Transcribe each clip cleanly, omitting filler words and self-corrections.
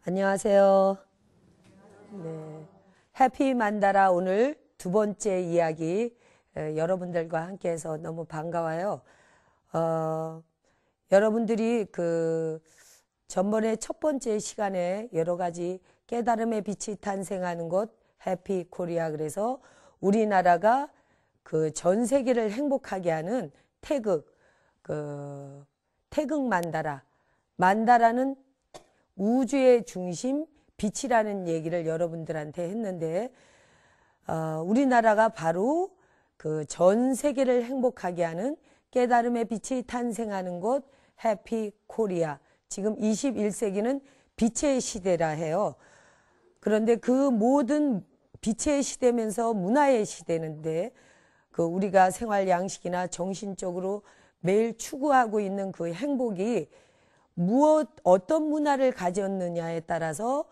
안녕하세요. 네. 해피 만다라 오늘 두 번째 이야기 여러분들과 함께해서 너무 반가워요. 여러분들이 전번에 첫 번째 시간에 여러 가지 깨달음의 빛이 탄생하는 곳 해피 코리아, 그래서 우리나라가 전 세계를 행복하게 하는 태극 만다라. 만다라는 우주의 중심, 빛이라는 얘기를 여러분들한테 했는데, 우리나라가 바로 전 세계를 행복하게 하는 깨달음의 빛이 탄생하는 곳 해피 코리아. 지금 21세기는 빛의 시대라 해요. 그런데 그 모든 빛의 시대면서 문화의 시대인데, 우리가 생활 양식이나 정신적으로 매일 추구하고 있는 그 행복이 어떤 문화를 가졌느냐에 따라서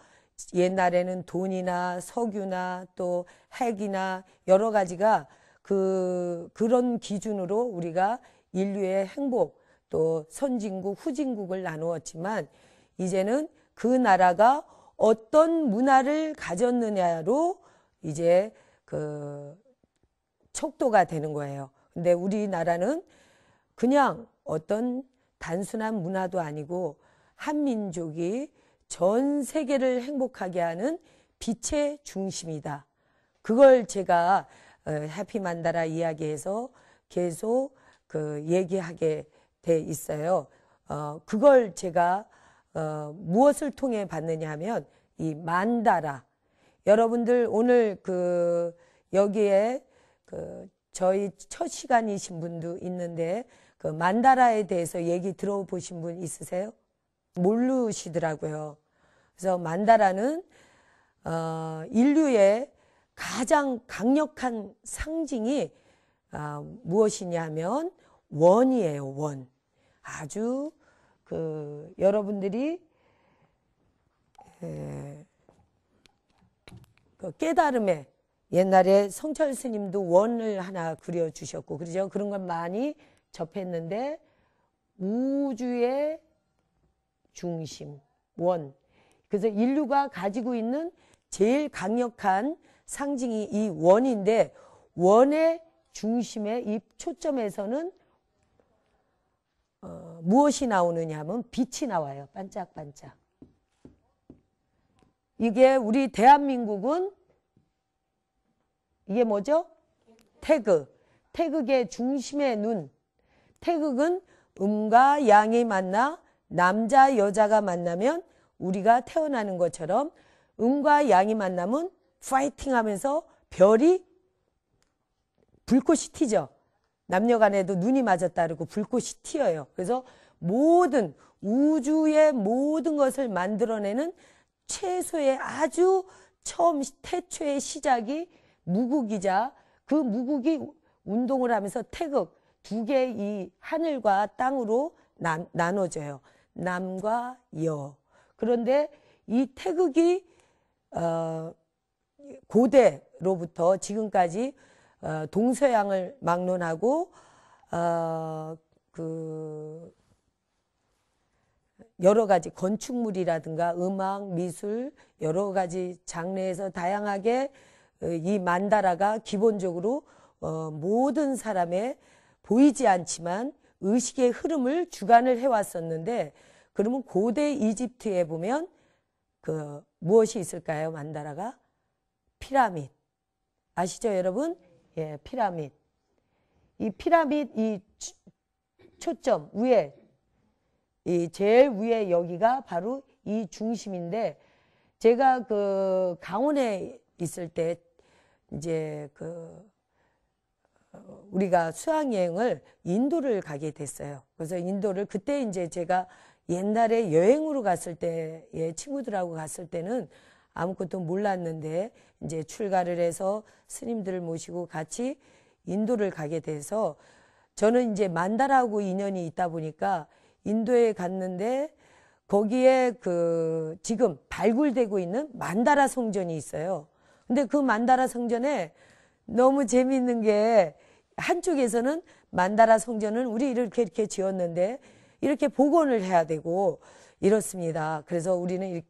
옛날에는 돈이나 석유나 또 핵이나 여러 가지가 그런 기준으로 우리가 인류의 행복, 또 선진국, 후진국을 나누었지만, 이제는 그 나라가 어떤 문화를 가졌느냐로 이제 척도가 되는 거예요. 근데 우리나라는 그냥 어떤 단순한 문화도 아니고 한민족이 전 세계를 행복하게 하는 빛의 중심이다. 그걸 제가 해피 만다라 이야기에서 계속 얘기하게 돼 있어요. 그걸 제가 무엇을 통해 받느냐 하면 이 만다라. 여러분들 오늘 여기에 저희 첫 시간이신 분도 있는데 만다라에 대해서 얘기 들어보신 분 있으세요? 모르시더라고요. 그래서 만다라는 인류의 가장 강력한 상징이 무엇이냐 하면 원이에요. 원. 아주 여러분들이 깨달음에 옛날에 성철 스님도 원을 하나 그려주셨고, 그러죠? 그런 걸 많이 접했는데, 우주의 중심, 원. 그래서 인류가 가지고 있는 제일 강력한 상징이 이 원인데, 원의 중심에 이 초점에서는 무엇이 나오느냐 하면 빛이 나와요. 반짝반짝. 이게 우리 대한민국은 이게 뭐죠? 태극의 중심의 눈. 태극은 음과 양이 만나 남자 여자가 만나면 우리가 태어나는 것처럼 음과 양이 만나면 파이팅 하면서 별이 불꽃이 튀죠. 남녀 간에도 눈이 맞았다 그러고 불꽃이 튀어요. 그래서 우주의 모든 것을 만들어내는 최소의 아주 처음 태초의 시작이 무국이자, 그 무국이 운동을 하면서 태극 두 개, 이 하늘과 땅으로 나눠져요. 남과 여. 그런데 이 태극이 고대로부터 지금까지 동서양을 막론하고 여러 가지 건축물이라든가 음악, 미술 여러 가지 장르에서 다양하게 이 만다라가 기본적으로 모든 사람의 보이지 않지만 의식의 흐름을 주관을 해왔었는데, 그러면 고대 이집트에 보면 무엇이 있을까요? 만다라가 피라밋. 아시죠, 여러분? 예, 피라밋. 이 피라밋 이 초점 위에, 이 제일 위에 여기가 바로 이 중심인데, 제가 강원에 있을 때 이제 우리가 수학여행을 인도를 가게 됐어요. 그래서 인도를 그때 이제 제가 옛날에 여행으로 갔을 때, 친구들하고 갔을 때는 아무것도 몰랐는데 이제 출가를 해서 스님들을 모시고 같이 인도를 가게 돼서, 저는 이제 만다라하고 인연이 있다 보니까 인도에 갔는데, 거기에 지금 발굴되고 있는 만다라 성전이 있어요. 근데 그 만다라 성전에 너무 재미있는 게, 한쪽에서는 만다라 성전은 우리 이렇게 지었는데 이렇게 복원을 해야 되고 이렇습니다. 그래서 우리는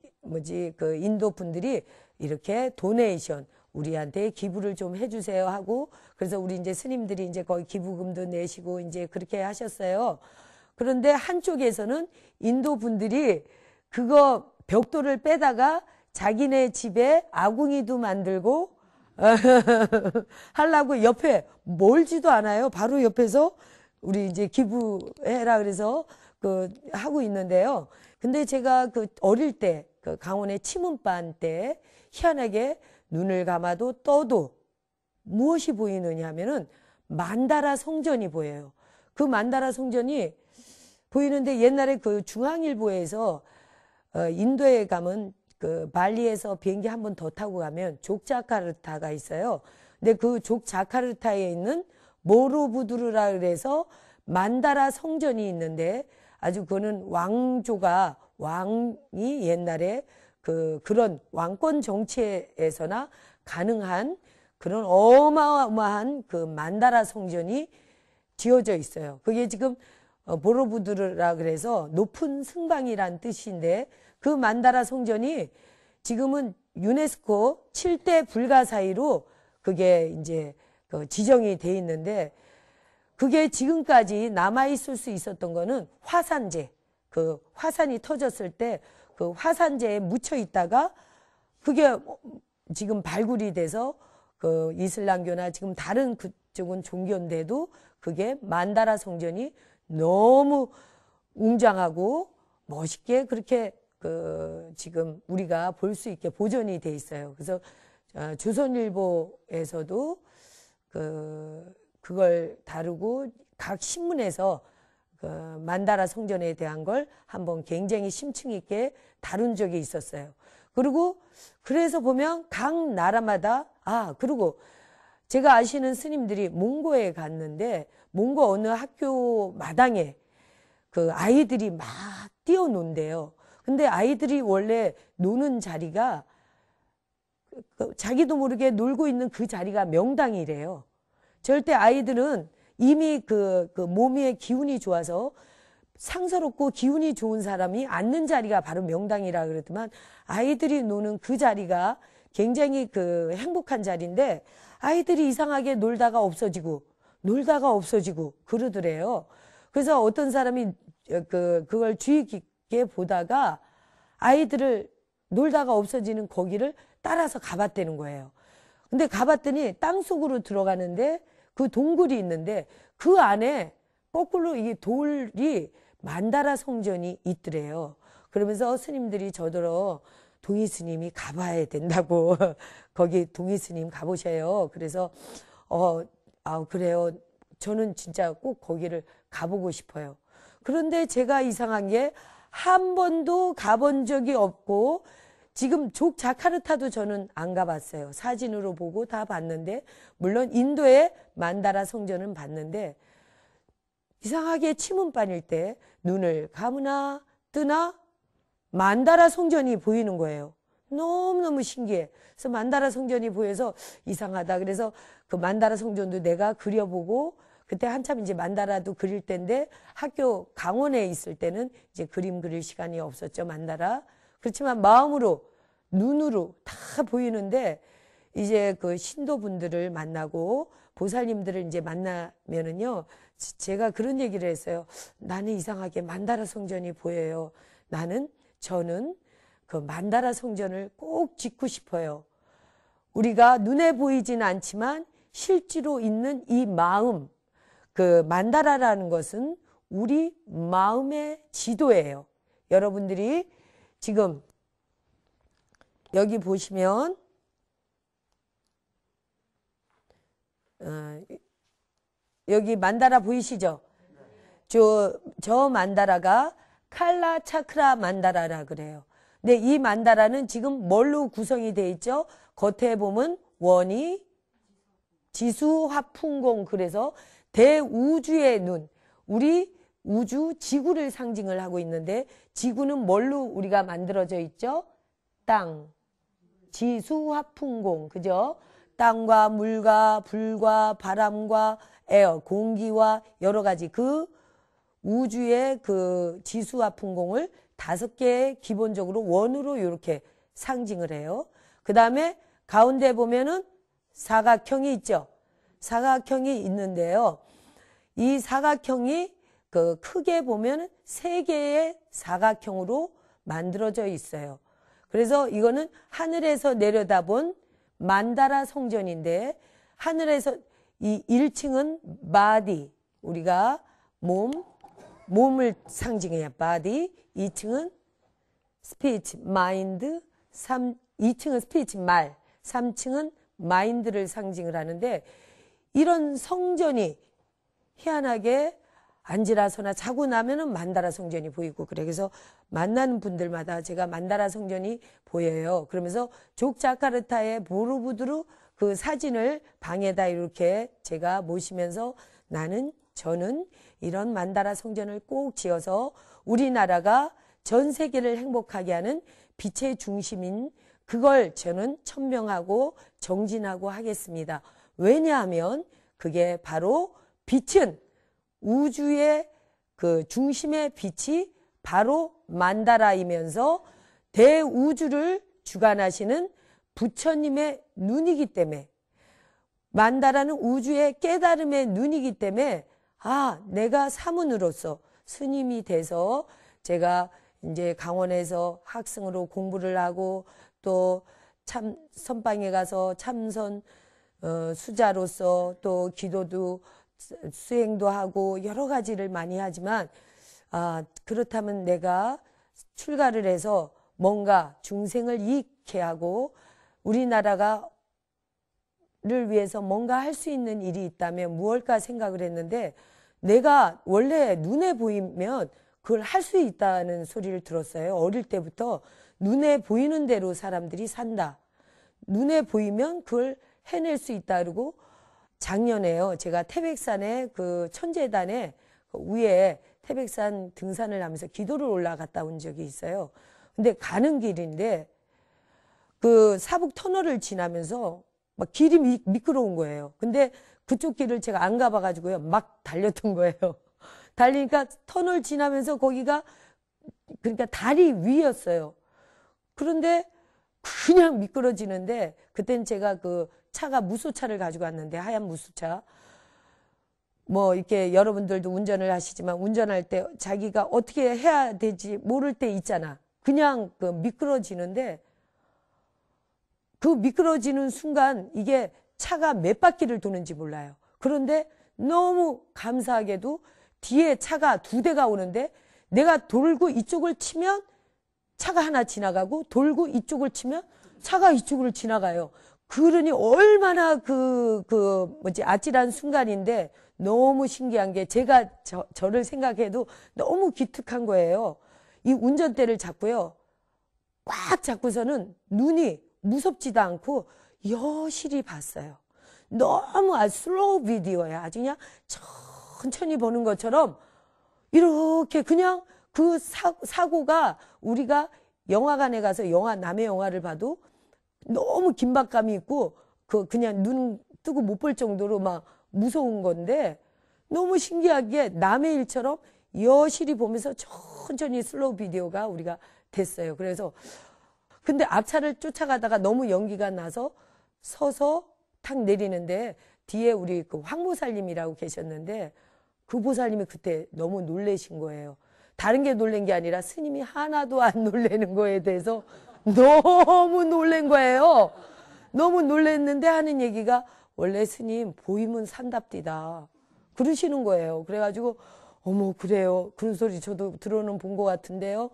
그 인도 분들이 이렇게 도네이션, 우리한테 기부를 좀 해주세요 하고, 그래서 우리 이제 스님들이 이제 거기 기부금도 내시고 이제 그렇게 하셨어요. 그런데 한쪽에서는 인도 분들이 그거 벽돌을 빼다가 자기네 집에 아궁이도 만들고 하려고 옆에 멀지도 않아요. 바로 옆에서 우리 이제 기부해라 그래서 하고 있는데요. 근데 제가 어릴 때 강원의 치문반 때 희한하게 눈을 감아도 떠도 무엇이 보이느냐 하면은 만다라 성전이 보여요. 그 만다라 성전이 보이는데 옛날에 중앙일보에서 인도에 가면 발리에서 비행기 한 번 더 타고 가면 족자카르타가 있어요. 근데 그 족자카르타에 있는 모로부두르라 그래서 만다라 성전이 있는데 아주 그거는 왕이 옛날에 그런 왕권 정치에서나 가능한 그런 어마어마한 만다라 성전이 지어져 있어요. 그게 지금 보로부두르라 그래서 높은 승방이란 뜻인데 그 만다라 성전이 지금은 유네스코 7대 불가사의로 그게 이제 지정이 돼 있는데 그게 지금까지 남아있을 수 있었던 거는 화산재, 화산이 터졌을 때 그 화산재에 묻혀 있다가 그게 지금 발굴이 돼서 이슬람교나 지금 다른 그쪽은 종교인데도 그게 만다라 성전이 너무 웅장하고 멋있게 그렇게 지금 우리가 볼 수 있게 보존이 돼 있어요. 그래서 조선일보에서도 그걸 다루고 각 신문에서 만다라 성전에 대한 걸 한번 굉장히 심층 있게 다룬 적이 있었어요. 그리고 그래서 보면 각 나라마다 그리고 제가 아시는 스님들이 몽고에 갔는데 몽고 어느 학교 마당에 아이들이 막 뛰어논대요. 근데 아이들이 원래 노는 자리가 자기도 모르게 놀고 있는 그 자리가 명당이래요. 절대 아이들은 이미 몸의 기운이 좋아서 상서롭고 기운이 좋은 사람이 앉는 자리가 바로 명당이라 그러더만 아이들이 노는 그 자리가 굉장히 행복한 자리인데 아이들이 이상하게 놀다가 없어지고 그러더래요. 그래서 어떤 사람이 그걸 주의 깊게 보다가 아이들을 놀다가 없어지는 거기를 따라서 가봤다는 거예요. 근데 가봤더니 땅속으로 들어가는데 그 동굴이 있는데 그 안에 거꾸로 이 돌이 만다라 성전이 있더래요. 그러면서 스님들이 저더러 동희 스님이 가봐야 된다고 거기 동희 스님 가보셔요. 그래서 그래요. 저는 진짜 꼭 거기를 가보고 싶어요. 그런데 제가 이상한 게 한 번도 가본 적이 없고 지금 족자카르타도 저는 안 가봤어요. 사진으로 보고 다 봤는데 물론 인도의 만다라 성전은 봤는데 이상하게 치문반일 때 눈을 감으나 뜨나 만다라 성전이 보이는 거예요. 너무너무 신기해. 그래서 만다라 성전이 보여서 이상하다. 그래서 그 만다라 성전도 내가 그려보고 그때 한참 이제 만다라도 그릴 때인데 학교 강원에 있을 때는 이제 그림 그릴 시간이 없었죠. 만다라. 그렇지만 마음으로 눈으로 다 보이는데 이제 신도분들을 만나고 보살님들을 이제 만나면은요. 제가 그런 얘기를 했어요. 나는 이상하게 만다라 성전이 보여요. 저는 그 만다라 성전을 꼭 짓고 싶어요. 우리가 눈에 보이지는 않지만 실제로 있는 이 마음, 만다라라는 것은 우리 마음의 지도예요. 여러분들이 지금 여기 보시면 여기 만다라 보이시죠? 저 만다라가 칼라 차크라 만다라라 그래요. 근데 이 만다라는 지금 뭘로 구성이 되어 있죠? 겉에 보면 원이 지수 화풍공 그래서 대우주의 눈, 우리 우주 지구를 상징을 하고 있는데 지구는 뭘로 우리가 만들어져 있죠? 땅, 지수 화풍공 그죠? 땅과 물과 불과 바람과 에어, 공기와 여러 가지 우주의 지수화풍공을 5개 기본적으로 원으로 이렇게 상징을 해요. 그 다음에 가운데 보면은 사각형이 있죠. 사각형이 있는데요. 이 사각형이 그 크게 보면 3개의 사각형으로 만들어져 있어요. 그래서 이거는 하늘에서 내려다본 만다라 성전인데, 하늘에서 이 1층은 body, 우리가 몸을 상징해요. body. 2층은 speech, mind, 2층은 speech, 말, 3층은 mind를 상징을 하는데, 이런 성전이 희한하게 앉으라서나 자고 나면은 만다라 성전이 보이고 그래. 그래서 만나는 분들마다 제가 만다라 성전이 보여요. 그러면서 족자카르타의 보르부드르 그 사진을 방에다 이렇게 제가 모시면서 저는 이런 만다라 성전을 꼭 지어서 우리나라가 전 세계를 행복하게 하는 빛의 중심인 그걸 저는 천명하고 정진하고 하겠습니다. 왜냐하면 그게 바로 빛은 우주의 그 중심의 빛이 바로 만다라이면서 대우주를 주관하시는 부처님의 눈이기 때문에, 만다라는 우주의 깨달음의 눈이기 때문에, 내가 사문으로서 스님이 돼서 제가 이제 강원에서 학생으로 공부를 하고 또 선방에 가서 참선 수자로서 또 기도도 수행도 하고 여러 가지를 많이 하지만, 그렇다면 내가 출가를 해서 뭔가 중생을 이익케 하고 우리나라를 위해서 뭔가 할 수 있는 일이 있다면 무엇일까 생각을 했는데, 내가 원래 눈에 보이면 그걸 할 수 있다는 소리를 들었어요. 어릴 때부터 눈에 보이는 대로 사람들이 산다. 눈에 보이면 그걸 해낼 수 있다. 그러고 작년에요. 제가 태백산에 그 천재단에 위에 태백산 등산을 하면서 기도를 올라갔다 온 적이 있어요. 근데 가는 길인데 그 사북 터널을 지나면서 막 길이 미끄러운 거예요. 근데 그쪽 길을 제가 안 가봐가지고요. 막 달렸던 거예요. 달리니까 터널 지나면서 거기가 그러니까 다리 위였어요. 그런데 그냥 미끄러지는데, 그땐 제가 그 차가 무소차를 가지고 왔는데, 하얀 무소차. 뭐 이렇게 여러분들도 운전을 하시지만 운전할 때 자기가 어떻게 해야 될지 모를 때 있잖아. 그냥 그 미끄러지는데, 그 미끄러지는 순간 이게 차가 몇 바퀴를 도는지 몰라요. 그런데 너무 감사하게도 뒤에 차가 2대가 오는데, 내가 돌고 이쪽을 치면 차가 하나 지나가고 돌고 이쪽을 치면 차가 이쪽으로 지나가요. 그러니 얼마나 아찔한 순간인데 너무 신기한 게, 제가 저를 생각해도 너무 기특한 거예요. 이 운전대를 잡고요. 꽉 잡고서는 눈이 무섭지도 않고 여실히 봤어요. 너무 슬로우 비디오야. 아주 그냥 천천히 보는 것처럼 이렇게 그냥 그 사고가, 우리가 영화관에 가서 남의 영화를 봐도 너무 긴박감이 있고 그냥 눈 뜨고 못 볼 정도로 막 무서운 건데, 너무 신기하게 남의 일처럼 여실히 보면서 천천히 슬로우 비디오가 우리가 됐어요. 그래서 근데 앞차를 쫓아가다가 너무 연기가 나서 서서 탁 내리는데, 뒤에 우리 그 황보살님이라고 계셨는데 그 보살님이 그때 너무 놀라신 거예요. 다른 게 놀란 게 아니라 스님이 하나도 안 놀라는 거에 대해서 너무 놀란 거예요. 너무 놀랐는데 하는 얘기가, 원래 스님 보이면 산답디다 그러시는 거예요. 그래가지고 어머 그래요. 그런 소리 저도 들어는 본 것 같은데요.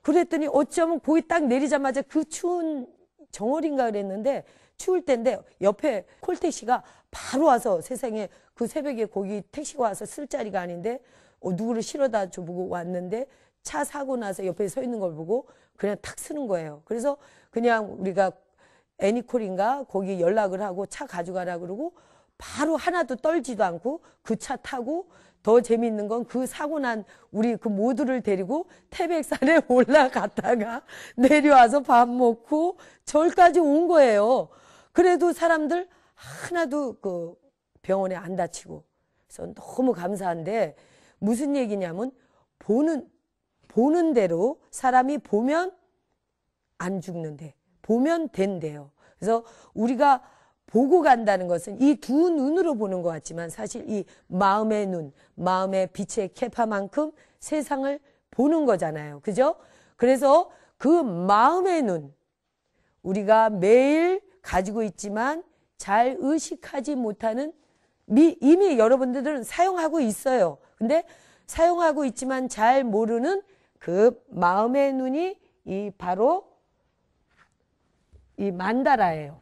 그랬더니 어쩌면 거기 딱 내리자마자 그 추운 정월인가 그랬는데, 추울 때인데 옆에 콜택시가 바로 와서, 세상에 그 새벽에 거기 택시가 와서 쓸 자리가 아닌데 누구를 실어다 줘보고 왔는데, 차 사고 나서 옆에 서 있는 걸 보고 그냥 탁 쓰는 거예요. 그래서 그냥 우리가 애니콜인가 거기 연락을 하고 차 가져가라 그러고 바로 하나도 떨지도 않고 그 차 타고, 더 재밌는 건 그 사고 난 우리 그 모두를 데리고 태백산에 올라갔다가 내려와서 밥 먹고 절까지 온 거예요. 그래도 사람들 하나도 그 병원에 안 다치고. 그래서 너무 감사한데, 무슨 얘기냐면, 보는 보는 대로 사람이 보면 안 죽는데 보면 된대요. 그래서 우리가 보고 간다는 것은 이 두 눈으로 보는 것 같지만 사실 이 마음의 눈, 마음의 빛의 캐파만큼 세상을 보는 거잖아요. 그죠? 그래서 그 마음의 눈, 우리가 매일 가지고 있지만 잘 의식하지 못하는 이미 여러분들은 사용하고 있어요. 근데 사용하고 있지만 잘 모르는 그 마음의 눈이 바로 이 만다라예요.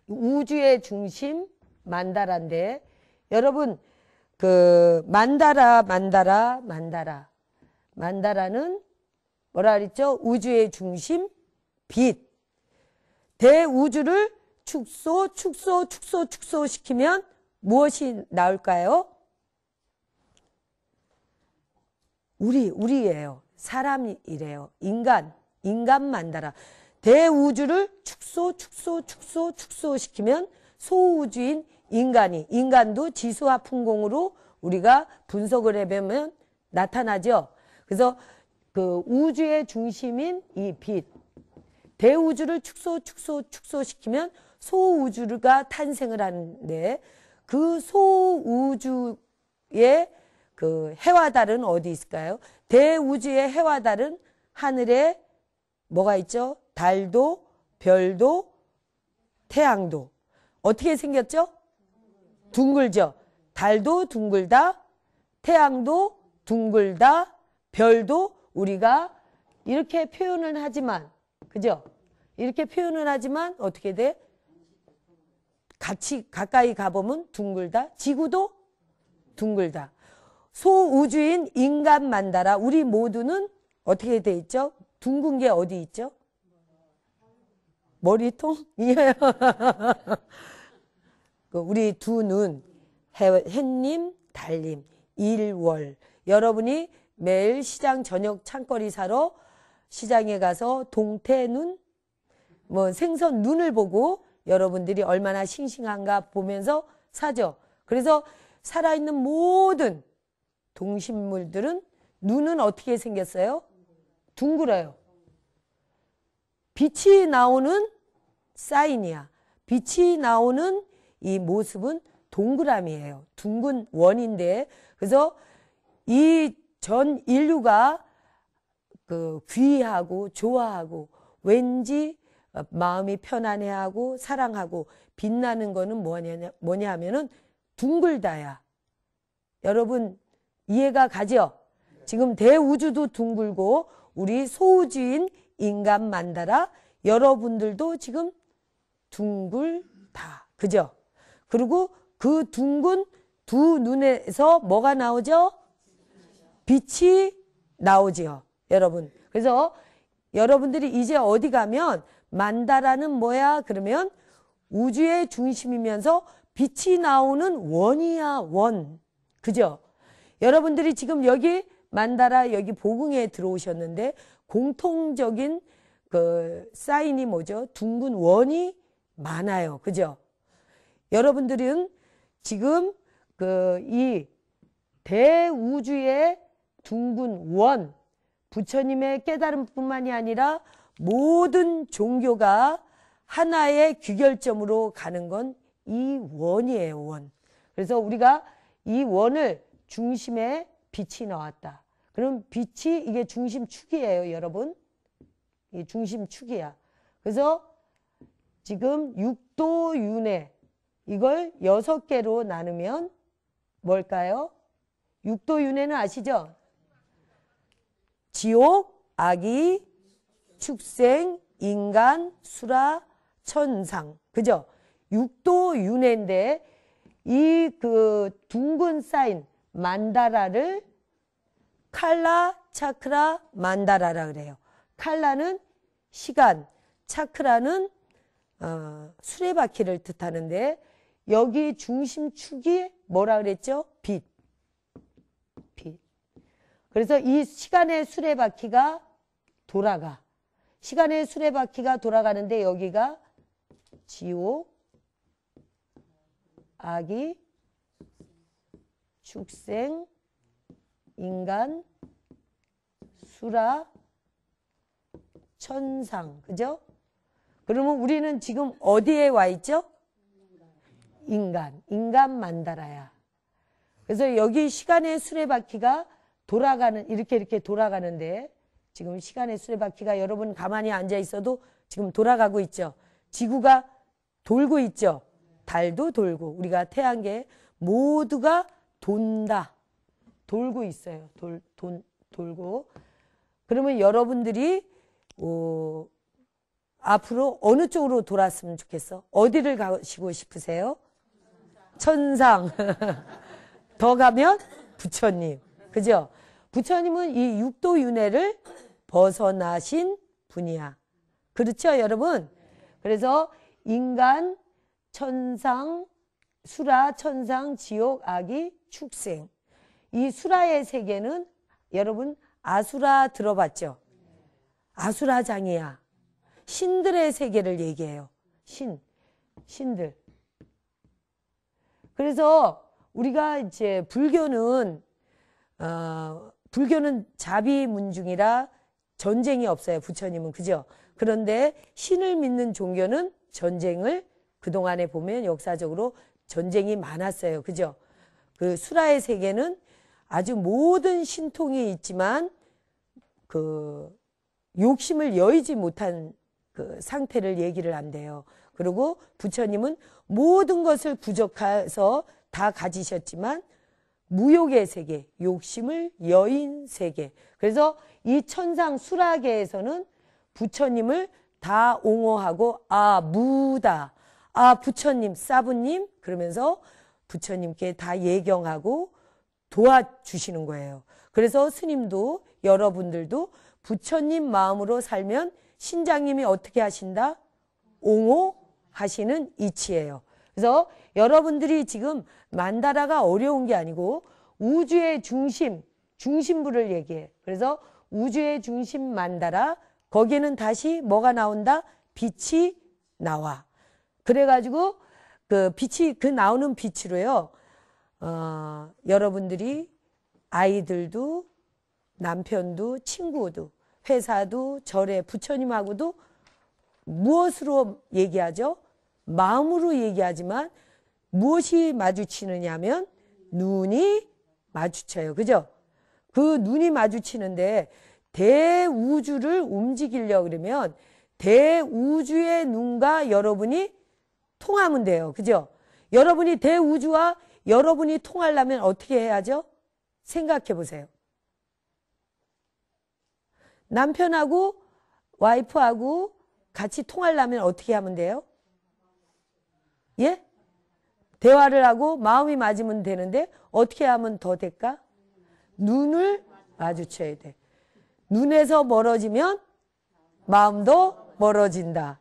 우주의 중심 만다라인데 여러분 그 만다라는 뭐라 그랬죠? 우주의 중심 빛. 대우주를 축소시키면 무엇이 나올까요? 우리예요. 사람이래요. 인간 만다라. 대우주를 축소시키면 소우주인 인간도 지수와 풍공으로 우리가 분석을 해보면 나타나죠. 그래서 그 우주의 중심인 이 빛, 대우주를 축소시키면 소우주가 탄생을 하는데 그 소우주의 그 해와 달은 어디 있을까요? 대우주의 해와 달은 하늘에 뭐가 있죠? 달도, 별도, 태양도. 어떻게 생겼죠? 둥글죠? 달도 둥글다, 태양도 둥글다, 별도 우리가 이렇게 표현은 하지만, 그죠? 이렇게 표현은 하지만 어떻게 돼? 같이 가까이 가보면 둥글다, 지구도 둥글다. 소우주인 인간 만다라. 우리 모두는 어떻게 돼 있죠? 둥근 게 어디 있죠? 머리통? 우리 두 눈, 햇님, 달님, 일월. 여러분이 매일 시장 저녁 창거리 사러 시장에 가서 동태눈, 생선 눈을 보고 여러분들이 얼마나 싱싱한가 보면서 사죠. 그래서 살아있는 모든 동식물들은 눈은 어떻게 생겼어요? 둥글어요. 빛이 나오는 사인이야. 빛이 나오는 이 모습은 동그라미예요. 둥근 원인데, 그래서 이 전 인류가 그 귀하고 좋아하고 왠지 마음이 편안해하고 사랑하고 빛나는 거는 뭐냐 하면은 둥글다야. 여러분 이해가 가죠? 지금 대우주도 둥글고 우리 소우주인 인간 만다라 여러분들도 지금 둥글다. 그죠? 그리고 그 둥근 두 눈에서 뭐가 나오죠? 빛이 나오지요. 여러분. 그래서 여러분들이 이제 어디 가면 만다라는 뭐야? 그러면 우주의 중심이면서 빛이 나오는 원이야. 원. 그죠? 여러분들이 지금 여기 만다라 여기 보궁에 들어오셨는데 공통적인 그 사인이 뭐죠? 둥근 원이 많아요. 그죠? 여러분들은 지금 이 대우주의 둥근 원, 부처님의 깨달음뿐만이 아니라 모든 종교가 하나의 귀결점으로 가는 건 이 원이에요. 원. 그래서 우리가 이 원을 중심에 빛이 나왔다. 그럼 빛이 이게 중심축이에요. 여러분. 이 중심축이야. 그래서 지금 육도윤회 이걸 6개로 나누면 뭘까요? 육도윤회는 아시죠? 지옥, 악이, 축생, 인간, 수라, 천상. 그죠? 육도윤회인데 이 그 둥근 사인 만다라를 칼라, 차크라, 만다라라 그래요. 칼라는 시간, 차크라는 수레바퀴를 뜻하는데 여기 중심축이 뭐라 그랬죠? 빛. 그래서 이 시간의 수레바퀴가 돌아가. 시간의 수레바퀴가 돌아가는데 여기가 지옥, 악이, 축생, 인간, 수라, 천상. 그죠? 그러면 우리는 지금 어디에 와 있죠? 인간 만다라야. 그래서 여기 시간의 수레바퀴가 돌아가는, 이렇게 돌아가는데, 지금 시간의 수레바퀴가 여러분 가만히 앉아 있어도 지금 돌아가고 있죠. 지구가 돌고 있죠. 달도 돌고, 우리가 태양계 모두가 돈다. 돌고 있어요. 돌고. 그러면 여러분들이, 앞으로 어느 쪽으로 돌았으면 좋겠어? 어디를 가시고 싶으세요? 천상. 더 가면 부처님. 그죠? 부처님은 이 육도윤회를 벗어나신 분이야. 그렇죠, 여러분? 그래서 인간, 천상, 수라, 천상, 지옥, 악이, 축생. 이 수라의 세계는 여러분 아수라 들어봤죠? 아수라장이야. 신들의 세계를 얘기해요. 신들. 그래서 우리가 이제 불교는 자비문중이라 전쟁이 없어요. 부처님은. 그죠? 그런데 신을 믿는 종교는 전쟁을 그동안에 보면 역사적으로 전쟁이 많았어요. 그죠? 그 수라의 세계는 아주 모든 신통이 있지만 그 욕심을 여의지 못한 그 상태를 얘기를 한대요. 그리고 부처님은 모든 것을 부족해서 다 가지셨지만 무욕의 세계, 욕심을 여인 세계. 그래서 이 천상 수라계에서는 부처님을 다 옹호하고 무다. 부처님, 사부님 그러면서 부처님께 다 예경하고 도와주시는 거예요. 그래서 스님도 여러분들도 부처님 마음으로 살면 신장님이 어떻게 하신다? 옹호하시는 이치예요. 그래서 여러분들이 지금 만다라가 어려운 게 아니고 우주의 중심부를 얘기해. 그래서 우주의 중심 만다라, 거기에는 다시 뭐가 나온다? 빛이 나와. 그래가지고 그 나오는 빛으로요, 여러분들이 아이들도 남편도 친구도 회사도 절에 부처님하고도 무엇으로 얘기하죠? 마음으로 얘기하지만 무엇이 마주치느냐면 눈이 마주쳐요. 그죠? 그 눈이 마주치는데 대우주를 움직이려고 그러면 대우주의 눈과 여러분이 통하면 돼요. 그죠? 여러분이 대우주와 여러분이 통하려면 어떻게 해야죠? 생각해 보세요. 남편하고 와이프하고 같이 통하려면 어떻게 하면 돼요? 예? 대화를 하고 마음이 맞으면 되는데 어떻게 하면 더 될까? 눈을 마주쳐야 돼. 눈에서 멀어지면 마음도 멀어진다.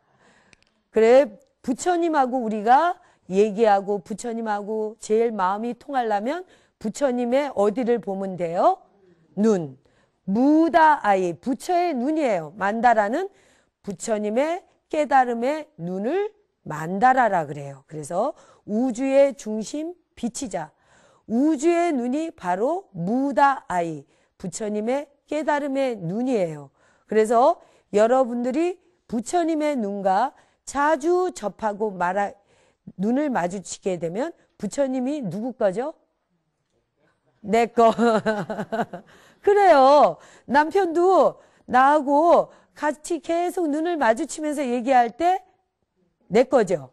그래, 부처님하고 우리가 얘기하고 부처님하고 제일 마음이 통하려면 부처님의 어디를 보면 돼요? 눈. 무다아이, 부처의 눈이에요. 만다라는 부처님의 깨달음의 눈을 만다라라 그래요. 그래서 우주의 중심 빛이자. 우주의 눈이 바로 무다아이, 부처님의 깨달음의 눈이에요. 그래서 여러분들이 부처님의 눈과 자주 접하고 눈을 마주치게 되면 부처님이 누구 거죠? 내 거. 그래요. 남편도 나하고 같이 계속 눈을 마주치면서 얘기할 때 내 거죠.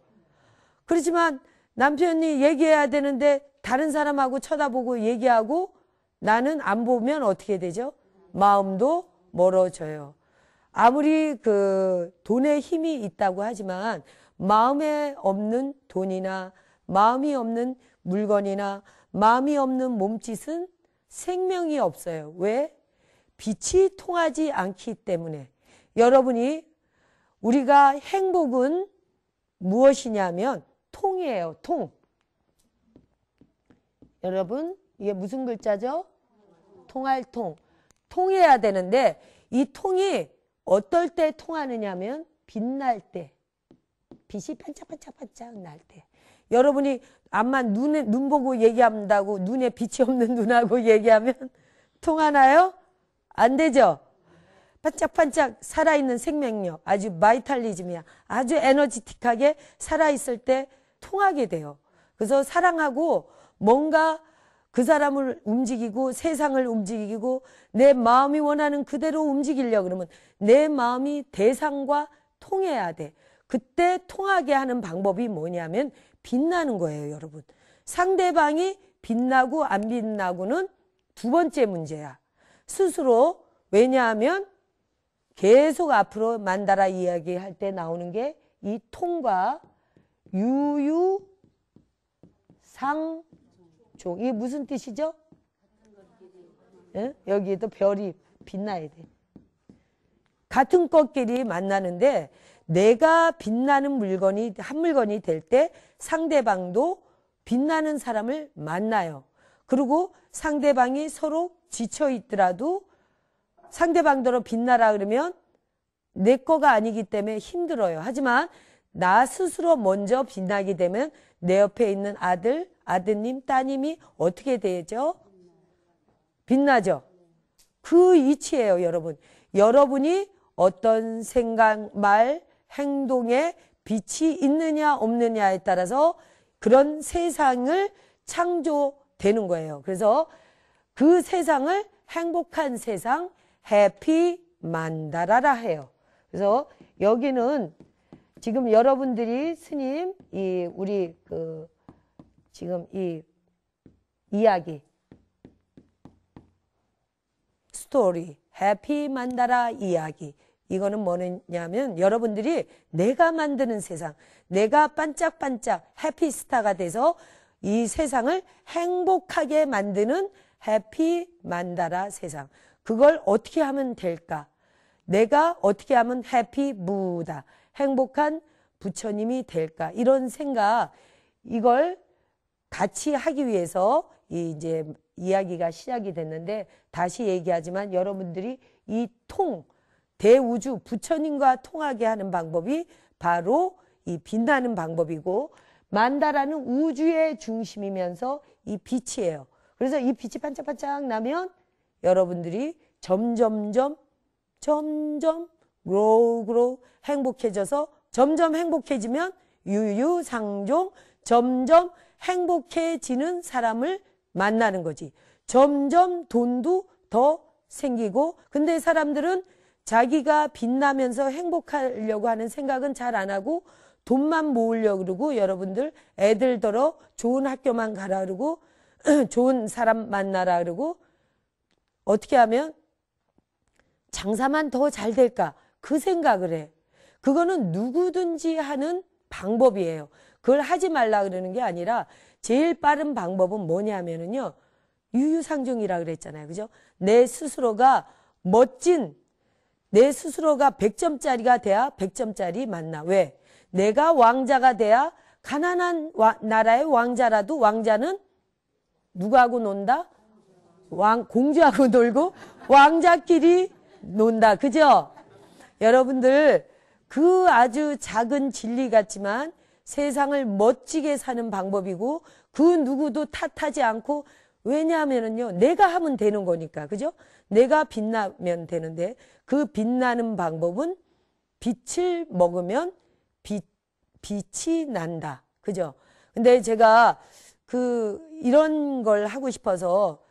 그렇지만 남편이 얘기해야 되는데 다른 사람하고 쳐다보고 얘기하고 나는 안 보면 어떻게 되죠? 마음도 멀어져요. 아무리 그 돈에 힘이 있다고 하지만 마음에 없는 돈이나 마음이 없는 물건이나 마음이 없는 몸짓은 생명이 없어요. 왜? 빛이 통하지 않기 때문에. 여러분이 우리가 행복은 무엇이냐면 통이에요. 통. 여러분 이게 무슨 글자죠? 통할 통. 통해야 되는데 이 통이 어떨 때 통하느냐면 빛날 때. 빛이 반짝반짝반짝 날 때. 여러분이 암만 눈 보고 얘기한다고 눈에 빛이 없는 눈하고 얘기하면 통하나요? 안 되죠? 반짝반짝 살아있는 생명력, 아주 바이탈리즘이야. 아주 에너지틱하게 살아있을 때 통하게 돼요. 그래서 사랑하고 뭔가 그 사람을 움직이고 세상을 움직이고 내 마음이 원하는 그대로 움직이려고 그러면 내 마음이 대상과 통해야 돼. 그때 통하게 하는 방법이 뭐냐면 빛나는 거예요, 여러분. 상대방이 빛나고 안 빛나고는 두 번째 문제야. 스스로. 왜냐하면 계속 앞으로 만다라 이야기할 때 나오는 게 이 통과 유유상종. 이게 무슨 뜻이죠? 예? 여기에도 별이 빛나야 돼. 같은 것끼리 만나는데 내가 빛나는 물건이 한 물건이 될 때 상대방도 빛나는 사람을 만나요. 그리고 상대방이 서로 지쳐 있더라도 상대방대로 빛나라 그러면 내 거가 아니기 때문에 힘들어요. 하지만 나 스스로 먼저 빛나게 되면 내 옆에 있는 아들, 아드님, 따님이 어떻게 되죠? 빛나죠? 그 이치예요, 여러분. 여러분이 어떤 생각, 말, 행동에 빛이 있느냐 없느냐에 따라서 그런 세상을 창조되는 거예요. 그래서 그 세상을 행복한 세상, 해피 만다라라 해요. 그래서 여기는 지금 여러분들이 스님 우리 지금 이 이야기 스토리 해피 만다라 이야기 이거는 뭐냐면 여러분들이 내가 만드는 세상, 내가 반짝반짝 해피스타가 돼서 이 세상을 행복하게 만드는 해피 만다라 세상. 그걸 어떻게 하면 될까? 내가 어떻게 하면 해피 부다, 행복한 부처님이 될까? 이런 생각, 이걸 같이 하기 위해서 이제 이야기가 시작이 됐는데 다시 얘기하지만 여러분들이 이 대우주 부처님과 통하게 하는 방법이 바로 이 빛나는 방법이고 만다라는 우주의 중심이면서 이 빛이에요. 그래서 이 빛이 반짝반짝 나면 여러분들이 점점 grow 행복해져서 점점 행복해지면 유유상종 점점 행복해지는 사람을 만나는 거지. 점점 돈도 더 생기고 근데 사람들은 자기가 빛나면서 행복하려고 하는 생각은 잘 안 하고 돈만 모으려고 그러고 여러분들 애들더러 좋은 학교만 가라 그러고 좋은 사람 만나라 그러고 어떻게 하면 장사만 더 잘 될까 그 생각을 해. 그거는 누구든지 하는 방법이에요. 그걸 하지 말라 그러는 게 아니라 제일 빠른 방법은 뭐냐면은요. 유유상종이라 그랬잖아요. 그죠? 내 스스로가 멋진 내 스스로가 100점짜리가 돼야 100점짜리 만나. 왜? 내가 왕자가 돼야 가난한 나라의 왕자라도 왕자는 누구하고 논다? 공주하고 놀고 왕자끼리 논다. 그죠? 여러분들 그 아주 작은 진리 같지만 세상을 멋지게 사는 방법이고 그 누구도 탓하지 않고 왜냐하면은요 내가 하면 되는 거니까 그죠? 내가 빛나면 되는데 그 빛나는 방법은 빛을 먹으면 빛이 난다. 그죠? 근데 제가 이런 걸 하고 싶어서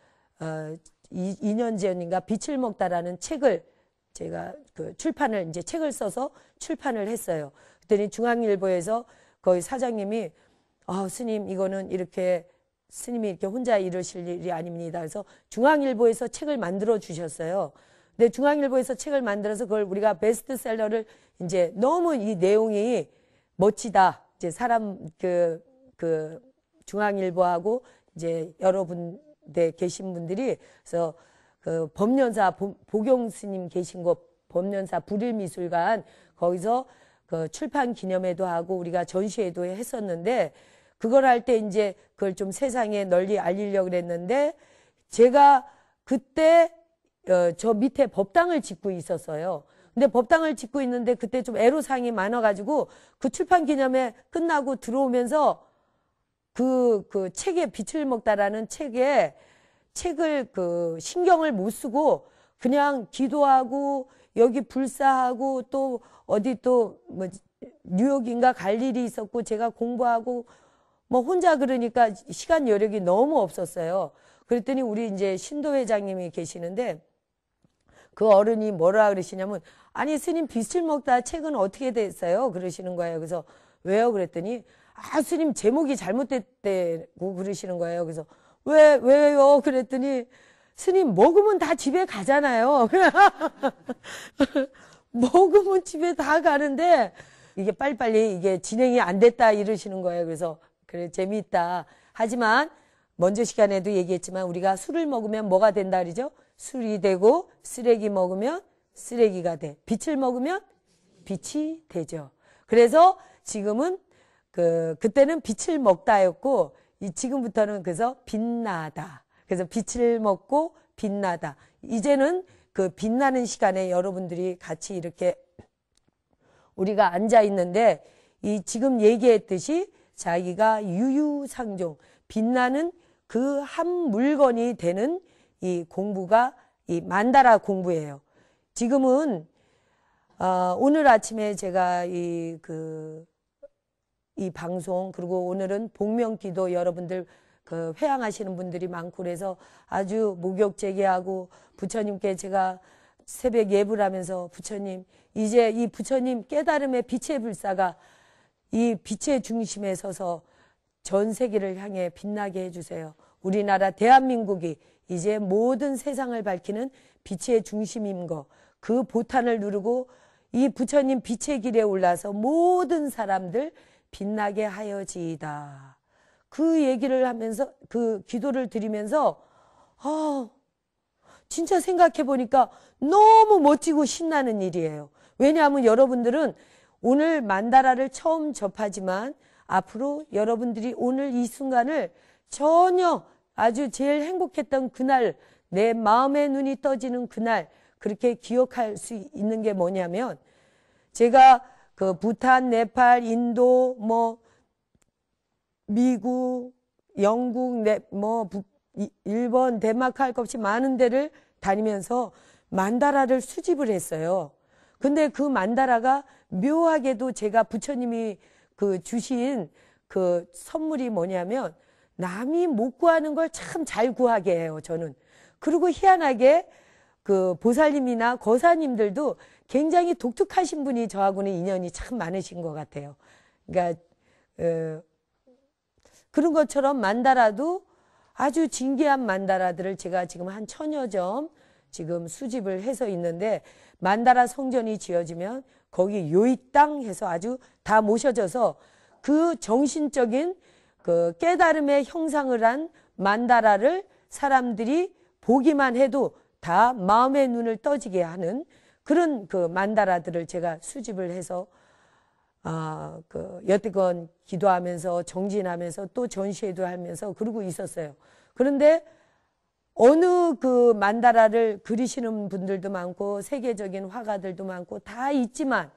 2년 전인가 빛을 먹다라는 책을 제가 출판을 이제 책을 써서 출판을 했어요. 그랬더니 중앙일보에서 거기 사장님이 스님 이거는 이렇게 스님이 이렇게 혼자 이러실 일이 아닙니다. 그래서 중앙일보에서 책을 만들어 주셨어요. 근데 중앙일보에서 책을 만들어서 그걸 우리가 베스트셀러를 이제 너무 이 내용이 멋지다. 이제 사람 중앙일보하고 이제 여러분들 계신 분들이 그래서 법련사 보경 스님 계신 곳 법련사 불일미술관 거기서 출판 기념회도 하고 우리가 전시회도 했었는데 그걸 할 때 이제 그걸 좀 세상에 널리 알리려고 그랬는데 제가 그때 저 밑에 법당을 짓고 있었어요. 근데 법당을 짓고 있는데 그때 좀 애로사항이 많아가지고 그 출판 기념회 끝나고 들어오면서 그 책에 빛을 먹다라는 책을 신경을 못 쓰고 그냥 기도하고 여기 불사하고 또 어디 또 뭐 뉴욕인가 갈 일이 있었고 제가 공부하고 뭐 혼자 그러니까 시간 여력이 너무 없었어요. 그랬더니 우리 이제 신도 회장님이 계시는데 그 어른이 뭐라 그러시냐면 아니 스님 빛을 먹다 책은 어떻게 됐어요? 그러시는 거예요. 그래서 왜요? 그랬더니 아 스님 제목이 잘못됐다고 그러시는 거예요. 그래서 왜요? 그랬더니 스님 먹으면 다 집에 가잖아요. 먹으면 집에 다 가는데 이게 빨리빨리 이게 진행이 안 됐다 이러시는 거예요. 그래서 그래 재미있다. 하지만 먼저 시간에도 얘기했지만 우리가 술을 먹으면 뭐가 된다 그러죠? 술이 되고 쓰레기 먹으면 쓰레기가 돼. 빛을 먹으면 빛이 되죠. 그래서 지금은 그때는 빛을 먹다였고 지금부터는 그래서 빛나다. 그래서 빛을 먹고 빛나다. 이제는 그 빛나는 시간에 여러분들이 같이 이렇게 우리가 앉아 있는데 이 지금 얘기했듯이 자기가 유유상종 빛나는 그 한 물건이 되는 이 공부가 이 만다라 공부예요. 지금은 오늘 아침에 제가 이 방송 그리고 오늘은 복명기도 여러분들 그 회향하시는 분들이 많고 그래서 아주 목욕제기하고 부처님께 제가 새벽 예불 하면서 부처님 이제 이 부처님 깨달음의 빛의 불사가 이 빛의 중심에 서서 전 세계를 향해 빛나게 해주세요. 우리나라 대한민국이 이제 모든 세상을 밝히는 빛의 중심인 거 그 보탄을 누르고 이 부처님 빛의 길에 올라서 모든 사람들 빛나게 하여지이다. 그 얘기를 하면서 그 기도를 드리면서 진짜 생각해 보니까 너무 멋지고 신나는 일이에요. 왜냐하면 여러분들은 오늘 만다라를 처음 접하지만 앞으로 여러분들이 오늘 이 순간을 전혀 아주 제일 행복했던 그날 내 마음의 눈이 떠지는 그날 그렇게 기억할 수 있는 게 뭐냐면 제가 그 부탄, 네팔, 인도, 뭐 미국, 영국, 일본, 덴마크 할 것 없이 많은 데를 다니면서 만다라를 수집을 했어요. 근데 그 만다라가 묘하게도 제가 부처님이 그 주신 그 선물이 뭐냐면 남이 못 구하는 걸 참 잘 구하게 해요, 저는. 그리고 희한하게 그 보살님이나 거사님들도 굉장히 독특하신 분이 저하고는 인연이 참 많으신 것 같아요. 그러니까 그런 것처럼 만다라도 아주 진귀한 만다라들을 제가 지금 한 1000여 점 지금 수집을 해서 있는데 만다라 성전이 지어지면 거기 요익당 해서 아주 다 모셔져서 그 정신적인 그 깨달음의 형상을 한 만다라를 사람들이 보기만 해도 다 마음의 눈을 떠지게 하는 그런 그 만다라들을 제가 수집을 해서 여태껏 기도하면서 정진하면서 또 전시회도 하면서 그러고 있었어요. 그런데 어느 그 만다라를 그리시는 분들도 많고 세계적인 화가들도 많고 다 있지만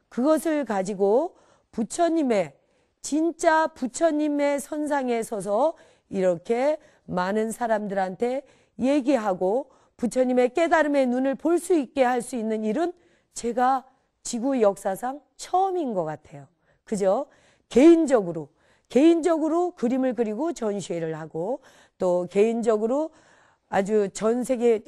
그것을 가지고 부처님의 진짜 부처님의 선상에 서서 이렇게 많은 사람들한테 얘기하고 부처님의 깨달음의 눈을 볼 수 있게 할 수 있는 일은 제가 지구 역사상 처음인 것 같아요. 그죠? 개인적으로 그림을 그리고 전시회를 하고 또 개인적으로 아주 전 세계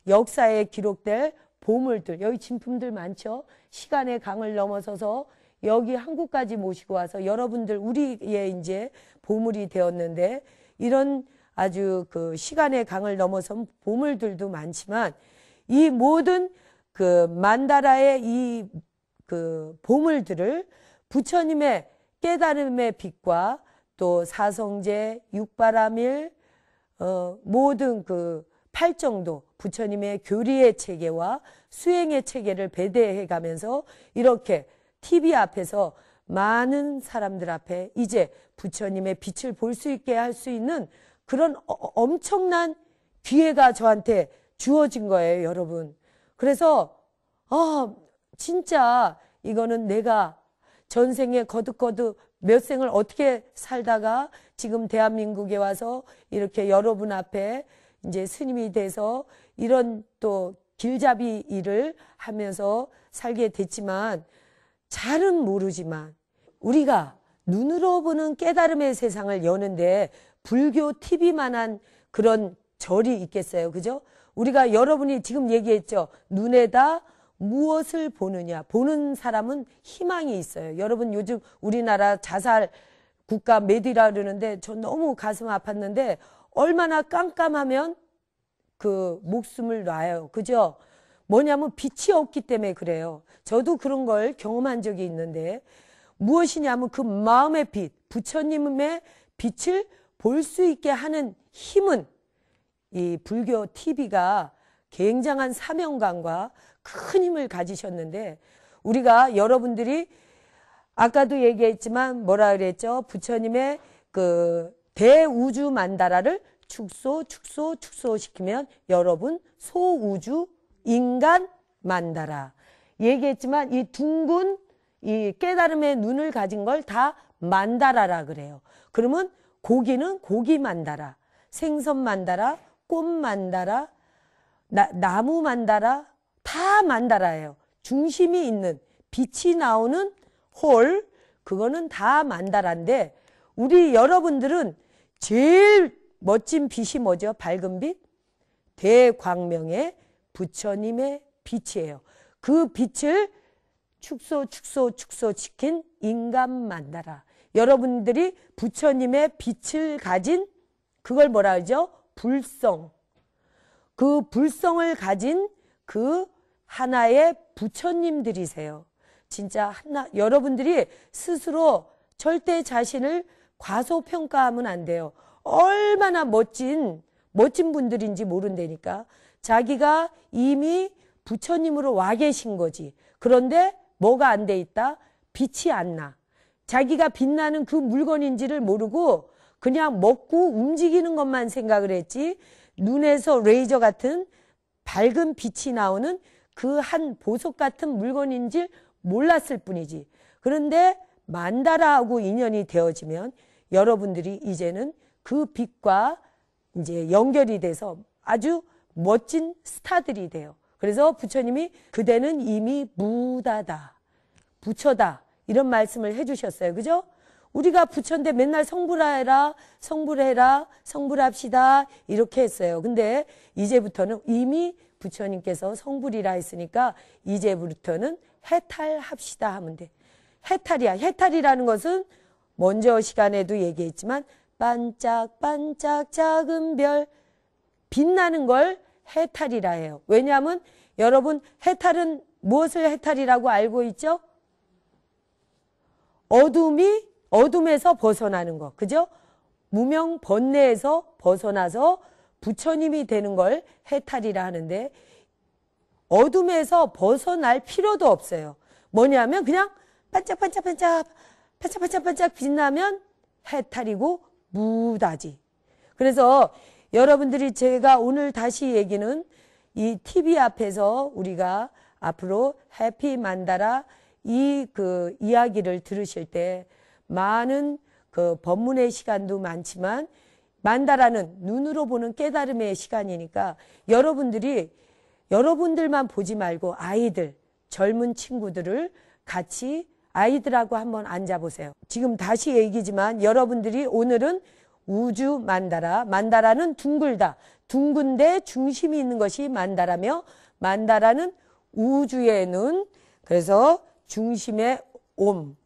역사에 기록될 보물들, 여기 진품들 많죠? 시간의 강을 넘어서서 여기 한국까지 모시고 와서 여러분들 우리의 이제 보물이 되었는데 이런 아주 그 시간의 강을 넘어선 보물들도 많지만 이 모든 그 만다라의 이 그 보물들을 부처님의 깨달음의 빛과 또 사성제, 육바라밀, 모든 그 팔정도 부처님의 교리의 체계와 수행의 체계를 배대해 가면서 이렇게 TV 앞에서 많은 사람들 앞에 이제 부처님의 빛을 볼 수 있게 할 수 있는 그런 엄청난 기회가 저한테 주어진 거예요, 여러분. 그래서 진짜 이거는 내가 전생에 거듭거듭 몇 생을 어떻게 살다가 지금 대한민국에 와서 이렇게 여러분 앞에 이제 스님이 돼서 이런 또 길잡이 일을 하면서 살게 됐지만 잘은 모르지만 우리가 눈으로 보는 깨달음의 세상을 여는데 불교 TV만한 그런 절이 있겠어요. 그죠? 우리가 여러분이 지금 얘기했죠. 눈에다 무엇을 보느냐. 보는 사람은 희망이 있어요. 여러분 요즘 우리나라 자살 국가 메디라 그러는데 저 너무 가슴 아팠는데 얼마나 깜깜하면 그 목숨을 놔요. 그죠? 뭐냐면 빛이 없기 때문에 그래요. 저도 그런 걸 경험한 적이 있는데 무엇이냐면 그 마음의 빛, 부처님의 빛을 볼 수 있게 하는 힘은 이 불교 TV가 굉장한 사명감과 큰 힘을 가지셨는데 우리가 여러분들이 아까도 얘기했지만 뭐라 그랬죠? 부처님의 그 대우주 만다라를 축소시키면 여러분 소우주 인간 만다라 얘기했지만 이 둥근 이 깨달음의 눈을 가진 걸 다 만다라라 그래요. 그러면 고기는 고기 만다라, 생선 만다라, 꽃 만다라, 나무 만다라 다 만다라예요. 중심이 있는 빛이 나오는 홀 그거는 다 만다라인데 우리 여러분들은 제일 멋진 빛이 뭐죠? 밝은 빛? 대광명의 부처님의 빛이에요. 그 빛을 축소시킨 인간 만다라. 여러분들이 부처님의 빛을 가진 그걸 뭐라 하죠? 불성. 그 불성을 가진 그 하나의 부처님들이세요. 진짜 여러분들이 스스로 절대 자신을 과소평가하면 안 돼요. 얼마나 멋진 분들인지 모른다니까. 자기가 이미 부처님으로 와 계신 거지. 그런데 뭐가 안 돼 있다? 빛이 안 나. 자기가 빛나는 그 물건인지를 모르고 그냥 먹고 움직이는 것만 생각을 했지 눈에서 레이저 같은 밝은 빛이 나오는 그 한 보석 같은 물건인지 몰랐을 뿐이지. 그런데 만다라하고 인연이 되어지면 여러분들이 이제는 그 빛과 이제 연결이 돼서 아주 멋진 스타들이 돼요. 그래서 부처님이 그대는 이미 무다다, 부처다 이런 말씀을 해주셨어요. 그죠? 우리가 부처인데 맨날 성불해라, 성불해라, 성불합시다 이렇게 했어요. 근데 이제부터는 이미 부처님께서 성불이라 했으니까 이제부터는 해탈합시다 하면 돼. 해탈이야. 해탈이라는 것은 먼저 시간에도 얘기했지만 반짝반짝 작은 별 빛나는 걸 해탈이라 해요. 왜냐하면 여러분 해탈은 무엇을 해탈이라고 알고 있죠? 어둠에서 벗어나는 거. 그죠? 무명 번뇌에서 벗어나서 부처님이 되는 걸 해탈이라 하는데 어둠에서 벗어날 필요도 없어요. 뭐냐면 그냥 반짝반짝 빛나면 해탈이고 무다지. 그래서 여러분들이 제가 오늘 다시 얘기는 이 TV 앞에서 우리가 앞으로 해피 만다라 이 그 이야기를 들으실 때 많은 그 법문의 시간도 많지만 만다라는 눈으로 보는 깨달음의 시간이니까 여러분들이 여러분들만 보지 말고 아이들, 젊은 친구들을 같이 아이들하고 한번 앉아보세요. 지금 다시 얘기지만 여러분들이 오늘은 우주 만다라, 만다라는 둥글다. 둥근데 중심이 있는 것이 만다라며 만다라는 우주의 눈, 그래서 중심의 옴.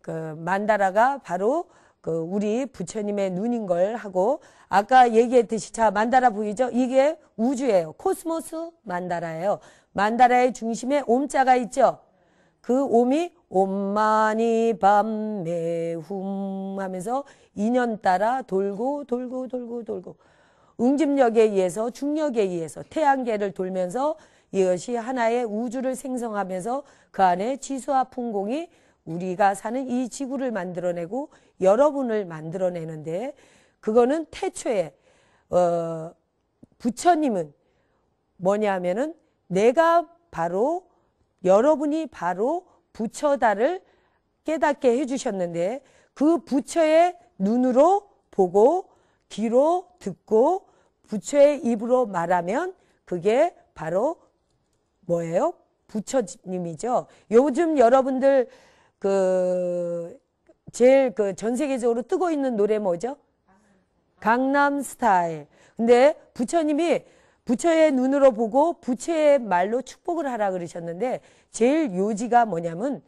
그 만다라가 바로 그 우리 부처님의 눈인 걸 하고 아까 얘기했듯이 자 만다라 보이죠? 이게 우주예요. 코스모스 만다라예요. 만다라의 중심에 옴자가 있죠? 그 옴이 옴마니 밤매훔 하면서 인연 따라 돌고 응집력에 의해서 중력에 의해서 태양계를 돌면서 이것이 하나의 우주를 생성하면서 그 안에 지수와 풍공이 우리가 사는 이 지구를 만들어내고 여러분을 만들어내는데 그거는 태초에 부처님은 뭐냐 하면은 내가 바로 여러분이 바로 부처다를 깨닫게 해주셨는데 그 부처의 눈으로 보고 귀로 듣고 부처의 입으로 말하면 그게 바로 뭐예요? 부처님이죠. 요즘 여러분들 제일 전 세계적으로 뜨고 있는 노래 뭐죠? 강남스타일. 근데 부처님이 부처의 눈으로 보고 부처의 말로 축복을 하라 그러셨는데 제일 요지가 뭐냐면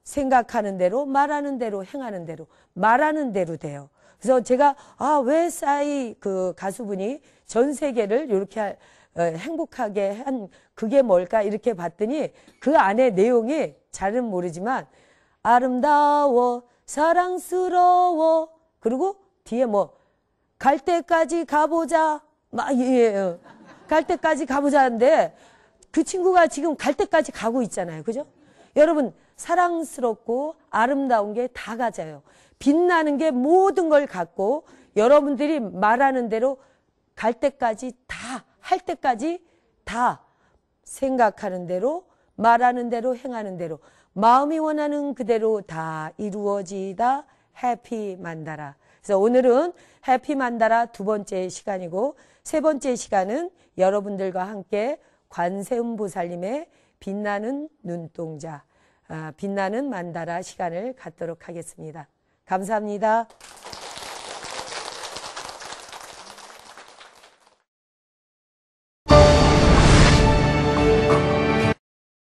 생각하는 대로 말하는 대로 행하는 대로 말하는 대로 돼요. 그래서 제가 왜 싸이 가수분이 전 세계를 이렇게 행복하게 한 그게 뭘까 이렇게 봤더니 그 안에 내용이 잘은 모르지만 아름다워 사랑스러워 그리고 뒤에 갈 때까지 가보자 갈 때까지 가보자인데 그 친구가 지금 갈 때까지 가고 있잖아요. 그죠? 여러분 사랑스럽고 아름다운 게 다 가져요. 빛나는 게 모든 걸 갖고 여러분들이 말하는 대로 갈 때까지 다 할 때까지 다 생각하는 대로 말하는 대로 행하는 대로 마음이 원하는 그대로 다 이루어지다 해피 만다라. 그래서 오늘은 해피 만다라 두 번째 시간이고 세 번째 시간은 여러분들과 함께 관세음보살님의 빛나는 눈동자 빛나는 만다라 시간을 갖도록 하겠습니다. 감사합니다.